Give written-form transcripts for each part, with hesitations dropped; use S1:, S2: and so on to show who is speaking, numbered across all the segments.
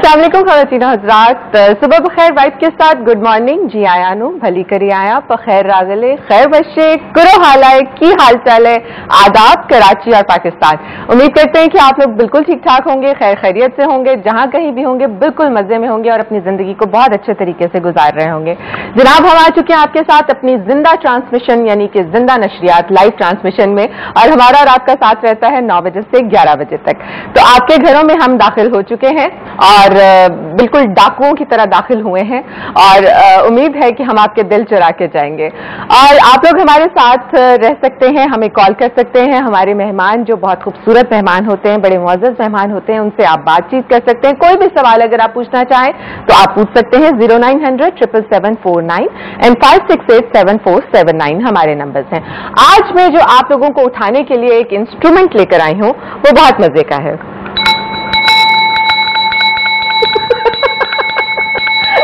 S1: अस्सलाम वालेकुम ख़वातीन हज़रात, सुबह बखैर वाइफ के साथ गुड मॉर्निंग जी आया नु भली करी आया बखैर रागले खैर बशे करो हालाय की हाल चाल है आदाब कराची और पाकिस्तान। उम्मीद करते हैं कि आप लोग बिल्कुल ठीक ठाक होंगे, खैर खैरियत से होंगे, जहां कहीं भी होंगे बिल्कुल मजे में होंगे और अपनी जिंदगी को बहुत अच्छे तरीके से गुजार रहे होंगे। जनाब हम आ चुके हैं आपके साथ अपनी जिंदा ट्रांसमिशन यानी कि जिंदा नशरियात लाइव ट्रांसमिशन में, और हमारा रात का साथ रहता है 9 बजे से 11 बजे तक। तो आपके घरों में हम दाखिल हो चुके हैं और बिल्कुल डाकुओं की तरह दाखिल हुए हैं और उम्मीद है कि हम आपके दिल चुरा के जाएंगे और आप लोग हमारे साथ रह सकते हैं, हमें कॉल कर सकते हैं। हमारे मेहमान जो बहुत खूबसूरत मेहमान होते हैं, बड़े मुअज़्ज़ज़ मेहमान होते हैं, उनसे आप बातचीत कर सकते हैं। कोई भी सवाल अगर आप पूछना चाहें तो आप पूछ सकते हैं। 0900 77749 एंड 5687479 हमारे नंबर्स हैं। आज मैं जो आप लोगों को उठाने के लिए एक इंस्ट्रूमेंट लेकर आई हूं वो बहुत मजे का है।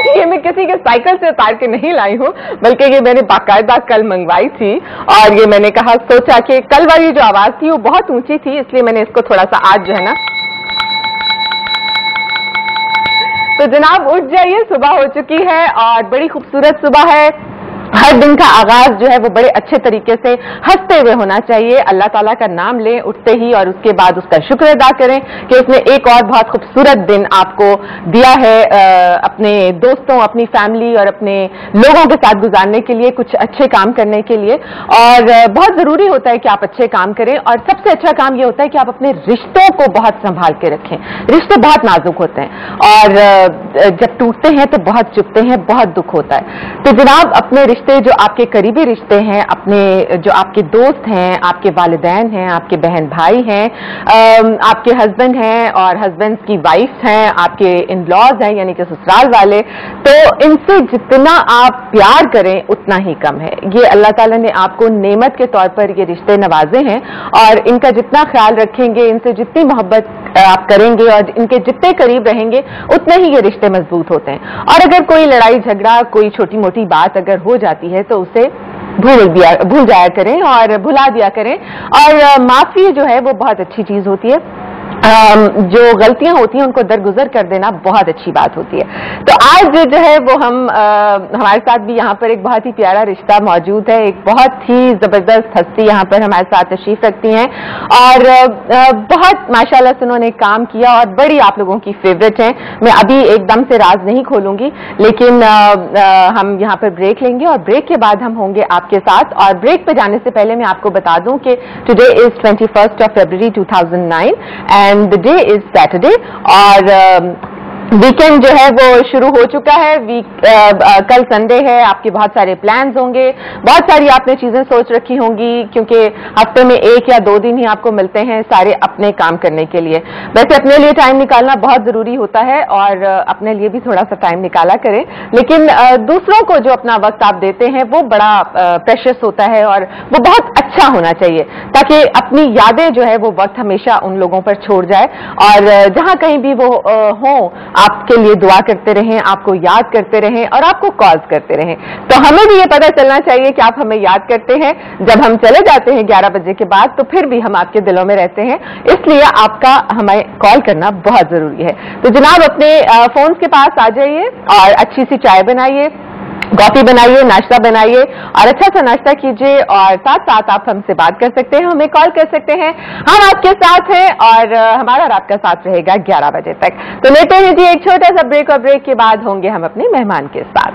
S1: ये मैं किसी के साइकिल से उतार के नहीं लाई हूं, बल्कि ये मैंने बाकायदा कल मंगवाई थी और ये मैंने कहा सोचा कि कल वाली जो आवाज थी वो बहुत ऊंची थी, इसलिए मैंने इसको थोड़ा सा आज जो है ना। तो जनाब उठ जाइए, सुबह हो चुकी है और बड़ी खूबसूरत सुबह है। हर दिन का आगाज जो है वो बड़े अच्छे तरीके से हंसते हुए होना चाहिए। अल्लाह ताला का नाम लें उठते ही और उसके बाद उसका शुक्र अदा करें कि उसने एक और बहुत खूबसूरत दिन आपको दिया है अपने दोस्तों, अपनी फैमिली और अपने लोगों के साथ गुजारने के लिए, कुछ अच्छे काम करने के लिए। और बहुत जरूरी होता है कि आप अच्छे काम करें और सबसे अच्छा काम ये होता है कि आप अपने रिश्तों को बहुत संभाल के रखें। रिश्ते बहुत नाजुक होते हैं और जब टूटते हैं तो बहुत चुभते हैं, बहुत दुख होता है। तो जनाब अपने रिश्ते जो आपके करीबी रिश्ते हैं, अपने जो आपके दोस्त हैं, आपके वालिदैन हैं, आपके बहन भाई हैं, आपके हस्बैंड हैं और हस्बैंड की वाइफ हैं, आपके इन लॉज हैं यानी कि ससुराल वाले, तो इनसे जितना आप प्यार करें उतना ही कम है। ये अल्लाह ताला ने आपको नेमत के तौर पर ये रिश्ते नवाजे हैं और इनका जितना ख्याल रखेंगे, इनसे जितनी मोहब्बत आप करेंगे और इनके जितने करीब रहेंगे उतने ही ये रिश्ते मजबूत होते हैं। और अगर कोई लड़ाई झगड़ा, कोई छोटी मोटी बात अगर हो जाती है तो उसे भूल जाया करें और भुला दिया करें। और माफी जो है वो बहुत अच्छी चीज होती है। जो गलतियां होती हैं उनको दरगुजर कर देना बहुत अच्छी बात होती है। तो आज जो है वो हम हमारे साथ भी यहाँ पर एक बहुत ही प्यारा रिश्ता मौजूद है, एक बहुत ही जबरदस्त हस्ती यहाँ पर हमारे साथ तशरीफ रखती हैं और बहुत माशाल्लाह से उन्होंने काम किया और बड़ी आप लोगों की फेवरेट हैं। मैं अभी एकदम से राज नहीं खोलूंगी, लेकिन हम यहाँ पर ब्रेक लेंगे और ब्रेक के बाद हम होंगे आपके साथ। और ब्रेक पे जाने से पहले मैं आपको बता दूं कि today is 21 February 2009 and the day is Saturday और वीकेंड जो है वो शुरू हो चुका है। कल संडे है, आपके बहुत सारे प्लान्स होंगे, बहुत सारी आपने चीजें सोच रखी होंगी क्योंकि हफ्ते में 1 या 2 दिन ही आपको मिलते हैं सारे अपने काम करने के लिए। वैसे अपने लिए टाइम निकालना बहुत जरूरी होता है और अपने लिए भी थोड़ा सा टाइम निकाला करें, लेकिन दूसरों को जो अपना वक्त आप देते हैं वो बड़ा प्रेशियस होता है और वो बहुत अच्छा होना चाहिए ताकि अपनी यादें जो है वो वक्त हमेशा उन लोगों पर छोड़ जाए और जहां कहीं भी वो हों आपके लिए दुआ करते रहें, आपको याद करते रहें और आपको कॉल्स करते रहें। तो हमें भी ये पता चलना चाहिए कि आप हमें याद करते हैं। जब हम चले जाते हैं 11 बजे के बाद तो फिर भी हम आपके दिलों में रहते हैं, इसलिए आपका हमें कॉल करना बहुत जरूरी है। तो जनाब अपने फोन के पास आ जाइए और अच्छी सी चाय बनाइए, कॉफी बनाइए, नाश्ता बनाइए और अच्छा सा नाश्ता कीजिए और साथ साथ आप हमसे बात कर सकते हैं, हमें कॉल कर सकते हैं। हम आपके साथ हैं और हमारा रात का साथ रहेगा 11 बजे तक। तो लेते हैं जी एक छोटा सा ब्रेक और ब्रेक के बाद होंगे हम अपने मेहमान के साथ।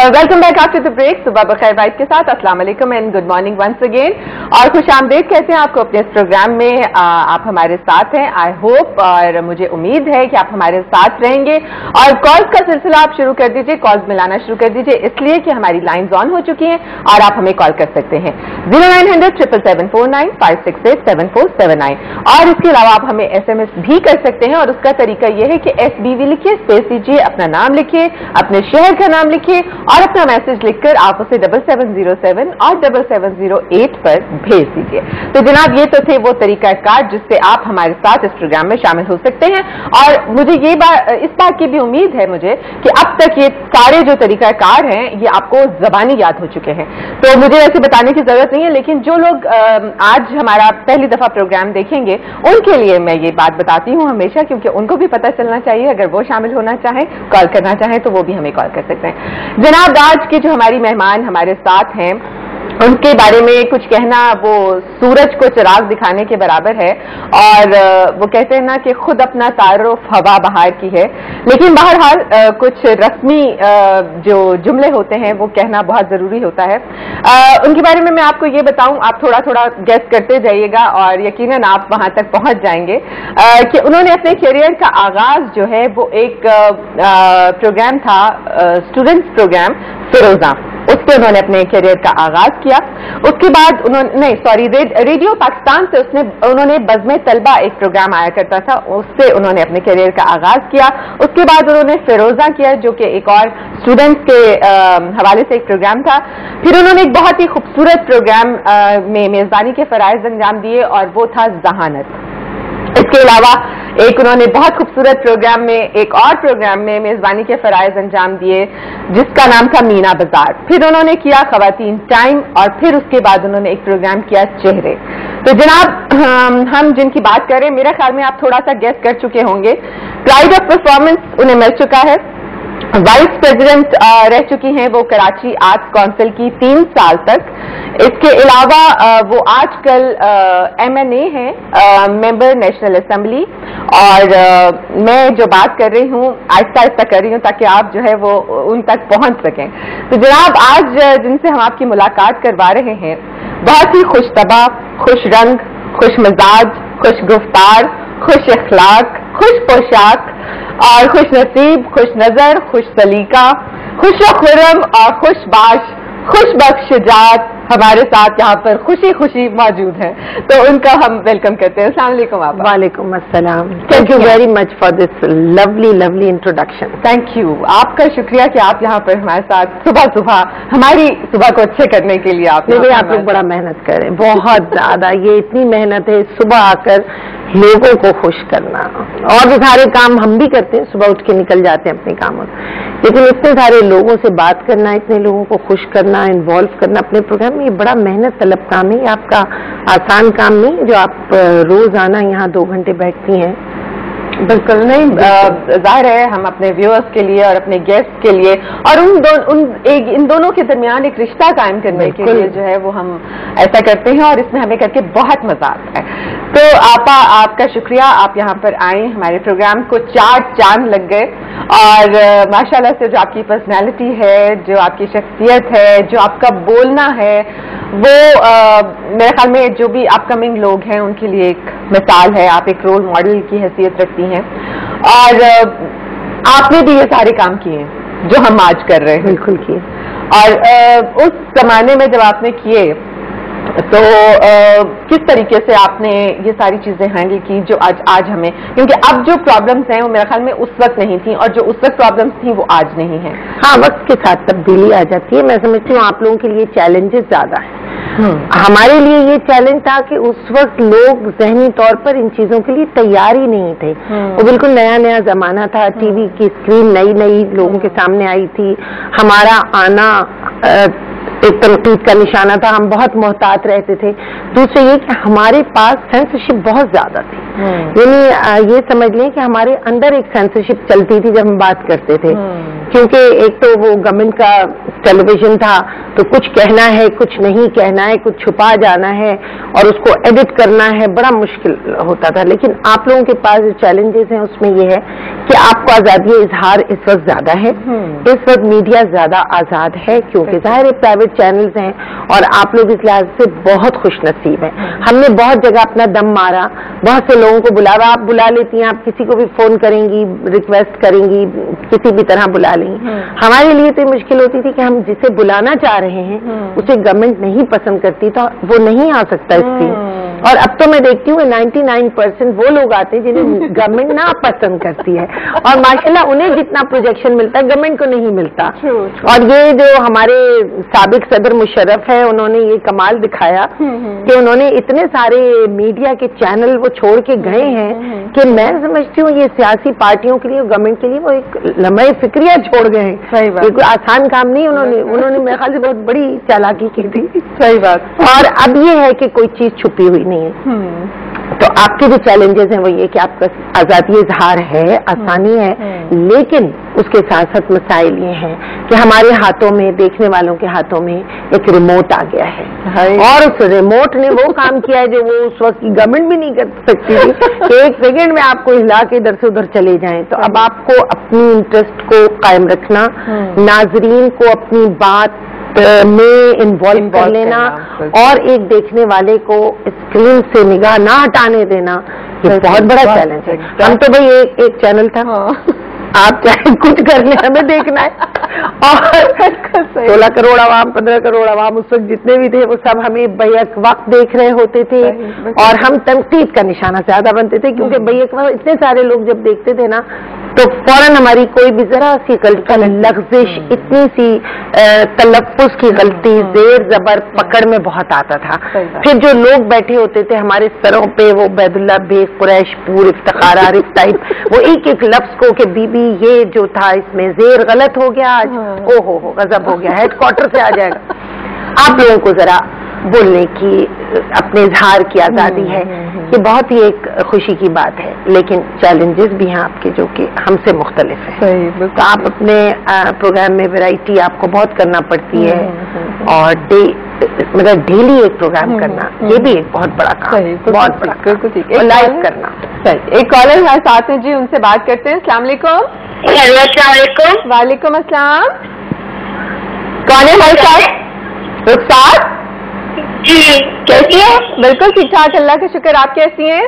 S1: Welcome back after the break. सुबह बखैर वाइफ के साथ अस्सलाम वालेकुम and good morning once again और खुश आमदीद कहते हैं आपको अपने इस प्रोग्राम में। आप हमारे साथ हैं आई होप, और मुझे उम्मीद है कि आप हमारे साथ रहेंगे। और कॉल्स का सिलसिला आप शुरू कर दीजिए, कॉल्स मिलाना शुरू कर दीजिए, इसलिए कि हमारी लाइन्स ऑन हो चुकी हैं और आप हमें कॉल कर सकते हैं 0900 77749 5687479। और इसके अलावा आप हमें SMS भी कर सकते हैं और उसका तरीका यह है कि SBV लिखिए, स्पेस दीजिए, अपना नाम लिखिए, अपने शहर का नाम लिखिए और और अपना मैसेज लिखकर आप उसे 7707 और 7708 पर भेज दीजिए। तो जनाब ये तो थे वो तरीकाकार जिससे आप हमारे साथ इस प्रोग्राम में शामिल हो सकते हैं, और मुझे इस बात की भी उम्मीद है मुझे कि अब तक ये सारे जो तरीकाकार हैं ये आपको ज़बानी याद हो चुके हैं, तो मुझे ऐसे बताने की जरूरत नहीं है। लेकिन जो लोग आज हमारा पहली दफा प्रोग्राम देखेंगे उनके लिए मैं ये बात बताती हूँ हमेशा, क्योंकि उनको भी पता चलना चाहिए। अगर वो शामिल होना चाहें, कॉल करना चाहें, तो वो भी हमें कॉल कर सकते हैं। जनाब आज के जो हमारी मेहमान हमारे साथ हैं उनके बारे में कुछ कहना वो सूरज को चिराग दिखाने के बराबर है, और वो कहते हैं ना कि खुद अपना तारुफ हवा बहार की है। लेकिन बहरहाल कुछ रस्मी जो जुमले होते हैं वो कहना बहुत जरूरी होता है। उनके बारे में मैं आपको ये बताऊं, आप थोड़ा थोड़ा गेस करते जाइएगा और यकीनन आप वहां तक पहुंच जाएंगे कि उन्होंने अपने करियर का आगाज जो है वो एक प्रोग्राम था, स्टूडेंट्स प्रोग्राम फिरोजा, उससे उन्होंने अपने करियर का आगाज किया। उसके बाद रेडियो पाकिस्तान से उन्होंने बज़्म तलबा एक प्रोग्राम आया करता था, उससे उन्होंने अपने करियर का आगाज किया। उसके बाद उन्होंने फिरोजा किया जो कि एक और स्टूडेंट्स के हवाले से एक प्रोग्राम था। फिर उन्होंने एक बहुत ही खूबसूरत प्रोग्राम में मेजबानी के फराइज अंजाम दिए और वो था जहानत। इसके अलावा एक उन्होंने बहुत खूबसूरत प्रोग्राम में, एक और प्रोग्राम में मेजबानी के फराइज अंजाम दिए जिसका नाम था मीना बाजार। फिर उन्होंने किया खवातीन टाइम, और फिर उसके बाद उन्होंने एक प्रोग्राम किया चेहरे। तो जनाब हम जिनकी बात करें, मेरे ख्याल में आप थोड़ा सा गेस कर चुके होंगे। प्राइड ऑफ परफॉर्मेंस उन्हें मिल चुका है, वाइस प्रेसिडेंट रह चुकी हैं वो कराची आर्ट्स काउंसिल की 3 साल तक। इसके अलावा वो आजकल MNA हैं, मेंबर नेशनल असेंबली, और मैं जो बात कर रही हूँ आहिस्ता आहिस्ता कर रही हूँ ताकि आप जो है वो उन तक पहुँच सकें। तो जनाब आज जिनसे हम आपकी मुलाकात करवा रहे हैं बहुत ही खुशतबा, खुश रंग, खुश मिजाज, खुश गुफ्तार, खुश अखलाक, खुश पोशाक और खुश नसीब, खुश नजर, खुश सलीका, खुश खुरम और खुश बाश, खुश बख्शजात हमारे साथ यहाँ पर खुशी खुशी मौजूद हैं। तो उनका हम वेलकम करते हैं। अस्सलाम वालेकुम आप।
S2: वालेकुम अस्सलाम। Thank you very much for this lovely introduction.
S1: Thank you, आपका शुक्रिया कि आप यहाँ पर हमारे साथ सुबह हमारी सुबह को अच्छे करने के लिए आप
S2: लोग बड़ा मेहनत करें, बहुत ज्यादा। ये इतनी मेहनत है सुबह आकर लोगों को खुश करना, और भी सारे काम हम भी करते हैं, सुबह उठ के निकल जाते हैं अपने कामों, लेकिन इतने सारे लोगों से बात करना, इतने लोगों को खुश करना, इन्वॉल्व करना अपने प्रोग्राम में, ये बड़ा मेहनत तलब काम है। आपका आसान काम नहीं जो आप रोज आना यहाँ 2 घंटे बैठती हैं।
S1: बिल्कुल नहीं, जाहिर है हम अपने व्यूअर्स के लिए और अपने गेस्ट के लिए और इन दोनों के दरमियान एक रिश्ता कायम करने के लिए जो है वो हम ऐसा करते हैं, और इसमें हमें करके बहुत मजा आता है। तो आपा आपका शुक्रिया, आप यहाँ पर आए, हमारे प्रोग्राम को 4 चांद लग गए, और माशाल्लाह से जो आपकी पर्सनैलिटी है, जो आपकी शख्सियत है, जो आपका बोलना है, वो मेरे ख्याल में जो भी अपकमिंग लोग हैं उनके लिए एक मिसाल है। आप एक रोल मॉडल की हैसियत रखती हैं, और आपने भी ये सारे काम किए जो हम आज कर रहे हैं।
S2: बिल्कुल किए।
S1: और उस जमाने में जब आपने किए तो किस तरीके से आपने ये सारी चीजें हैंडल की जो आज हमें, क्योंकि अब जो प्रॉब्लम्स हैं वो मेरे ख्याल में उस वक्त नहीं थी, और जो उस वक्त प्रॉब्लम्स थी वो आज नहीं है।
S2: हाँ, वक्त के साथ तब्दीली आ जाती है। मैं समझती हूँ आप लोगों के लिए चैलेंजेस ज्यादा हैं। हमारे लिए ये चैलेंज था कि उस वक्त लोग जहनी तौर पर इन चीजों के लिए तैयार ही नहीं थे। वो बिल्कुल नया जमाना था, टीवी की स्क्रीन नई लोगों के सामने आई थी। हमारा आना एक तनकीद का निशाना था, हम बहुत मोहतात रहते थे। दूसरा ये कि हमारे पास सेंसरशिप बहुत ज्यादा थी, यानी ये समझ लें कि हमारे अंदर एक सेंसरशिप चलती थी जब हम बात करते थे, क्योंकि एक तो वो गवर्नमेंट का टेलीविजन था, तो कुछ कहना है, कुछ नहीं कहना है, कुछ छुपा जाना है और उसको एडिट करना है, बड़ा मुश्किल होता था। लेकिन आप लोगों के पास जो चैलेंजेस हैं उसमें ये है कि आपको आजादी इजहार इस वक्त ज्यादा है, इस वक्त मीडिया ज्यादा आजाद है, क्योंकि जाहिर है प्राइवेट चैनल्स हैं, और आप लोग इस लिहाज से बहुत खुश नसीब हैं। हमने बहुत जगह अपना दम मारा, बहुत से लोगों को बुलावा, आप बुला लेती हैं, आप किसी को भी फोन करेंगी, रिक्वेस्ट करेंगी, किसी भी तरह बुला लेंगी। हमारे लिए तो मुश्किल होती थी कि हम जिसे बुलाना चाह रहे हैं उसे गवर्नमेंट नहीं पसंद करती, तो वो नहीं आ सकता स्क्रीन, और अब तो मैं देखती हूँ 99% वो लोग आते हैं जिन्हें गवर्नमेंट ना पसंद करती है, और माशाल्लाह उन्हें जितना प्रोजेक्शन मिलता है गवर्नमेंट को नहीं मिलता। और ये जो हमारे साबिक सदर मुशर्रफ है, उन्होंने ये कमाल दिखाया कि उन्होंने इतने सारे मीडिया के चैनल वो छोड़ के गए हैं कि मैं समझती हूँ ये सियासी पार्टियों के लिए, गवर्नमेंट के लिए वो एक लम्हे फिक्रिया छोड़ गए हैं। ये कोई आसान काम नहीं, उन्होंने मेरे ख्याल से बहुत बड़ी चालाकी की थी।
S1: सही बात।
S2: और अब ये है कि कोई चीज छुपी हुई नहीं है। तो आपके जो चैलेंजेस हैं वो ये कि आपका आजादी इजहार है, आसानी है, लेकिन उसके साथ साथ मसाइल ये हैं कि हमारे हाथों में, देखने वालों के हाथों में एक रिमोट आ गया है, और उस रिमोट ने वो काम किया है जो वो उस वक्त की गवर्नमेंट भी नहीं कर सकती थी कि एक सेकेंड में आपको हिला के इधर से उधर चले जाएं। तो अब आपको अपनी इंटरेस्ट को कायम रखना, नाजरीन को अपनी बात में इन्वॉल्व कर लेना, और एक देखने वाले को स्क्रीन से निगाह ना हटाने देना, ये बहुत बड़ा चैलेंज है। हम तो भाई एक चैनल था, आप चाहे कुछ कर ले, हमें देखना है। और 16 करोड़ आवाम, 15 करोड़ आवाम उस वक्त जितने भी थे वो सब हमें बैक वक्त देख रहे होते थे, और हम तनकीद का निशाना ज्यादा बनते थे, क्योंकि बैक वक्त इतने सारे लोग जब देखते थे ना तो फौरन हमारी कोई भी जरा सी गलती, लफ्जिश, इतनी सी तलफ्फुज की गलती, जेर जबर पकड़ में बहुत आता था। फिर जो लोग बैठे होते थे हमारे सरों पे, वो बैदुल्ला बेग, कुरैश पूर, इफ्तिखार आरिफ टाइप, वो एक एक लफ्ज को कि बीबी ये जो था इसमें जेर गलत हो गया आज, ओ हो गजब हो गया, हेडक्वार्टर से आ जाएगा। आप लोगों को जरा बोलने की, अपने इजहार की आजादी है, ये बहुत ही एक खुशी की बात है, लेकिन चैलेंजेस भी हैं आपके जो कि हमसे मुख्तलिफ है। तो आप अपने प्रोग्राम में वैरायटी आपको बहुत करना पड़ती है, और मतलब डेली एक प्रोग्राम करना, ये भी एक बहुत बड़ा काम है, बहुत बड़ा, और लाइव करना।
S1: एक कॉलर हमारे साथ में जी, उनसे बात करते हैं। अस्सलाम वालेकुम। वालेकुम अस्सलाम। कौन है हमारे साथ? रुखसार
S3: जी,
S1: कैसी है? बिल्कुल ठीक ठाक, अल्लाह का शुक्र। आप कैसी हैं?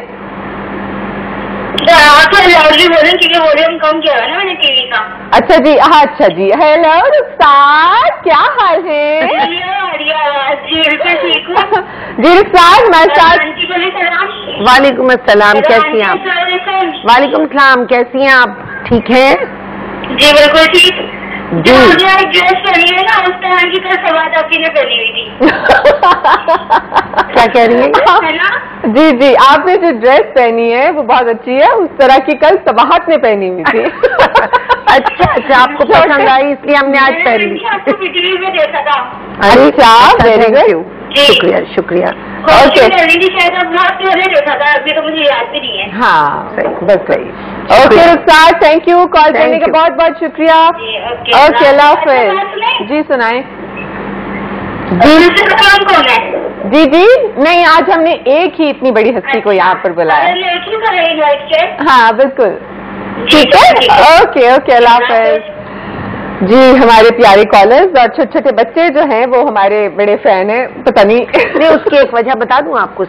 S3: लाउडली बोलें क्योंकि वॉल्यूम कम किया है ना मैंने टीवी का।
S1: अच्छा जी, हाँ अच्छा जी। हेलो रुखसार, क्या हाल है?
S3: जी बिल्कुल ठीक हूँ।
S1: जी रुखसार, हमारे साथ।
S2: वालेकुम अस्सलाम, कैसी हैं आप? वालेकुम सलाम, कैसी हैं आप? ठीक हैं?
S3: जी बिल्कुल ठीक।
S2: जी,
S3: एक ड्रेस पहनी है ना, उस तरह की तो सवाद आपकी ने पहनी हुई थी।
S2: क्या कह रही है
S3: ना?
S1: जी जी, आपने जो ड्रेस पहनी है वो बहुत अच्छी है, उस तरह की कल सबाहत ने पहनी हुई थी।
S2: अच्छा अच्छा, आपको पसंद आई इसलिए हमने आज पहनी।
S3: आपको वीडियो में देखा था।
S1: अच्छा, वेरी गुड,
S2: शुक्रिया शुक्रिया।
S1: ओके,
S3: शायद अब बहुत पहले देखा था, अभी तो मुझे याद भी नहीं है।
S1: हाँ
S2: सही, बस सही।
S1: Okay Rukhsar, thank you, call करने का बहुत बहुत शुक्रिया। ओके, अल्लाह हाफिज। जी सुनाए।
S3: कौन है?
S1: जी जी, नहीं आज हमने एक ही इतनी बड़ी हस्ती को यहाँ पर बुलाया। हाँ बिल्कुल, ठीक है। ओके ओके, अल्लाह हाफिज। जी, हमारे प्यारे कॉलर्स और छोटे छोटे बच्चे जो हैं वो हमारे बड़े फैन हैं, पता नहीं
S2: उसकी एक वजह बता दूं आपको।